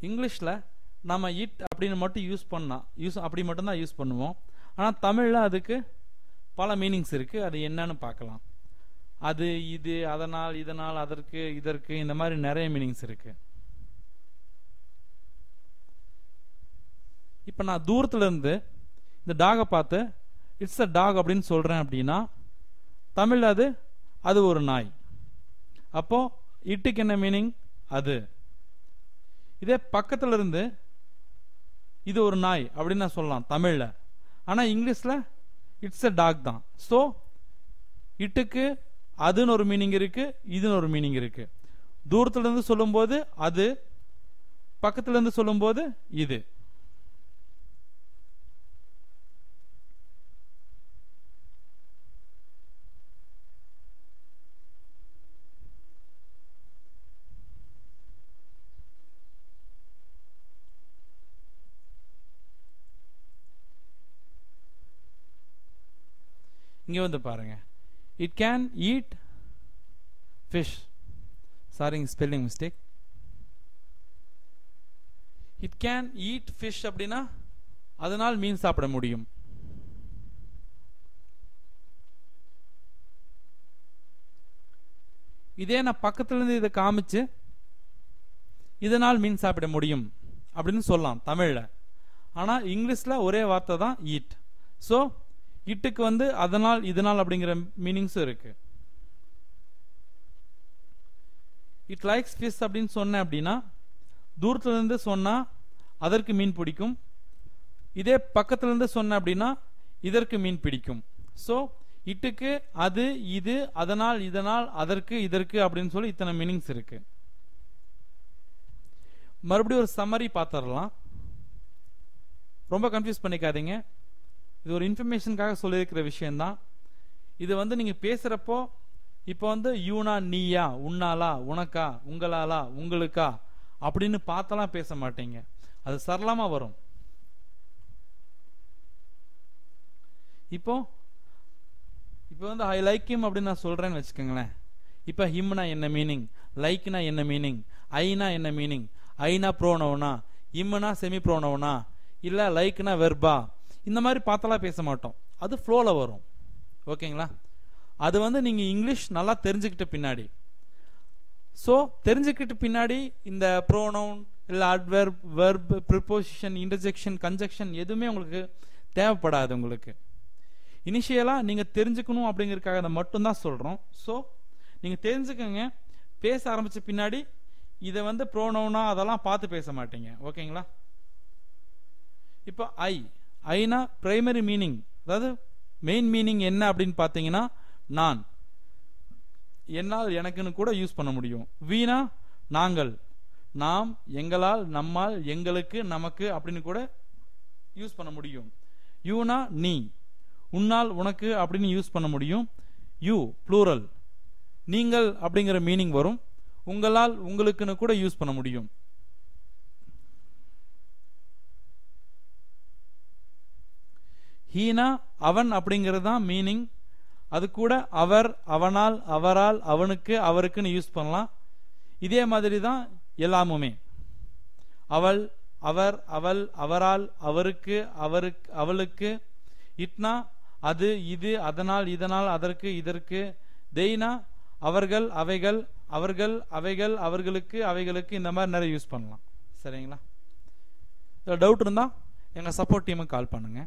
இங்கிலீஷில் நம்ம இட் அப்படின்னு மட்டும் அப்படி மட்டும்தான் யூஸ் பண்ணுவோம். ஆனால் தமிழில் அதுக்கு பல மீனிங்ஸ் இருக்குது. அது என்னன்னு பார்க்கலாம். அது, இது, அதனால், இதனால், அதற்கு, இதற்கு, இந்த மாதிரி நிறைய மீனிங்ஸ் இருக்குது. இப்போ நான் தூரத்துல இருந்து இந்த டாகை பார்த்து இட்ஸ் அ டாக் அப்படின்னு சொல்கிறேன் அப்படின்னா தமிழ் அது ஒரு நாய். அப்போ இட்டுக்கு என்ன மீனிங்? அது. இதே பக்கத்துல இருந்து இது ஒரு நாய் அப்படின்னு நான் சொல்லலாம் தமிழ்ல. ஆனா இங்கிலீஷ்ல இட்ஸ் அ டாக் தான். ஸோ இட்டுக்கு அதுன்னு ஒரு மீனிங் இருக்கு, இதுன்னு ஒரு மீனிங் இருக்கு. தூரத்துல இருந்து சொல்லும்போது அது, பக்கத்துல இருந்து சொல்லும்போது இது. இங்க வந்து பாருங்க, it can eat fish. Sorry, spelling mistake. It can eat fish அப்படின்னா அதனால் மீன் சாப்பிட முடியும். இதே நான் பக்கத்துல இருந்து இதை காமிச்சு இதனால் மீன் சாப்பிட முடியும் அப்படின்னு சொல்லலாம் தமிழ்ல. ஆனா இங்கிலீஷ்ல ஒரே வார்த்தை தான் ஈட். ஸோ இட்டுக்கு வந்து அதனால், இதனால் அப்படிங்கிற மீனிங்ஸும் இருக்கு. இட் லைக்ஸ் ஃபிஷ் அப்படின்னு சொன்னேன் அப்படின்னா தூரத்துல இருந்து சொன்னா அதற்கு மீன் பிடிக்கும். இதே பக்கத்துல இருந்து சொன்ன அப்படின்னா இதற்கு மீன் பிடிக்கும். ஸோ இட்டுக்கு அது, இது, அதனால், இதனால், அதற்கு, இதற்கு அப்படின்னு சொல்லி இத்தனை மீனிங்ஸ் இருக்கு. மறுபடியும் ஒரு சம்மரி பார்த்துடலாம். ரொம்ப கன்ஃபியூஸ் பண்ணிக்காதீங்க. இது ஒரு இன்ஃபர்மேஷனுக்காக சொல்லியிருக்கிற விஷயம்தான். இது வந்து நீங்க பேசுறப்போ இப்போ வந்து யூனா, நீயா, உன்னாலா, உனக்கா, உங்களாலா, உங்களுக்கா அப்படின்னு பார்த்தெல்லாம் பேச மாட்டீங்க. அது சரளமா வரும். இப்போ வந்து ஐ லைக் ஹிம் அப்படின்னு நான் சொல்றேன்னு வச்சுக்கோங்களேன். இப்போ ஹிம்னா என்ன மீனிங், லைக்னா என்ன மீனிங், ஐனா என்ன மீனிங்? ஐனா ப்ரோனவுனா, இம்னா செமி ப்ரோனவுனா, இல்ல லைக்னா வெர்பா, இந்த மாதிரி பார்த்தலாம் பேச மாட்டோம். அது ஃப்ளோல வரும். ஓகேங்களா? அது வந்து நீங்க இங்கிலீஷ் நல்லா தெரிஞ்சுக்கிட்ட பின்னாடி. ஸோ தெரிஞ்சுக்கிட்ட பின்னாடி இந்த ப்ரோனவுன் இல்லை adverb, verb, preposition, interjection, conjunction எதுவுமே உங்களுக்கு தேவைப்படாது. உங்களுக்கு இனிஷியலா நீங்க தெரிஞ்சுக்கணும் அப்படிங்கிறதுக்காக அதை மட்டும்தான் சொல்றோம். ஸோ நீங்க தெரிஞ்சுக்கங்க. பேச ஆரம்பிச்ச பின்னாடி இதை வந்து ப்ரோனவுனா அதெல்லாம் பார்த்து பேச மாட்டீங்க. ஓகேங்களா? இப்போ ஐனா பிரைமரி மீனிங், அதாவது மெயின் மீனிங் என்ன அப்படின்னு பார்த்தீங்கன்னா நான், என்னால், எனக்குன்னு கூட யூஸ் பண்ண முடியும். வீணா நாங்கள், நாம், எங்களால், நம்மால், எங்களுக்கு, நமக்கு அப்படின்னு கூட யூஸ் பண்ண முடியும். யூனா நீ, உன்னால், உனக்கு அப்படின்னு யூஸ் பண்ண முடியும். யூ ப்ளூரல், நீங்கள் அப்படிங்கிற மீனிங் வரும். உங்களால், உங்களுக்குன்னு கூட யூஸ் பண்ண முடியும். ஹீனா அவன் அப்படிங்கிறது தான் மீனிங். அது கூட அவர், அவனால், அவரால், அவனுக்கு, அவருக்குன்னு யூஸ் பண்ணலாம். இதே மாதிரி தான் எல்லாமுமே. அவள், அவர், அவள், அவரால், அவருக்கு, அவருக்கு, அவளுக்கு. இட்னா அது, இது, அதனால், இதனால், அதற்கு, இதற்கு. தெய்னா அவர்கள், அவைகள், அவர்கள், அவைகள், அவர்களுக்கு, அவைகளுக்கு, இந்த மாதிரி நிறைய யூஸ் பண்ணலாம். சரிங்களா? டவுட் இருந்தா எங்க சப்போர்ட் டீமுக்கு கால் பண்ணுங்க.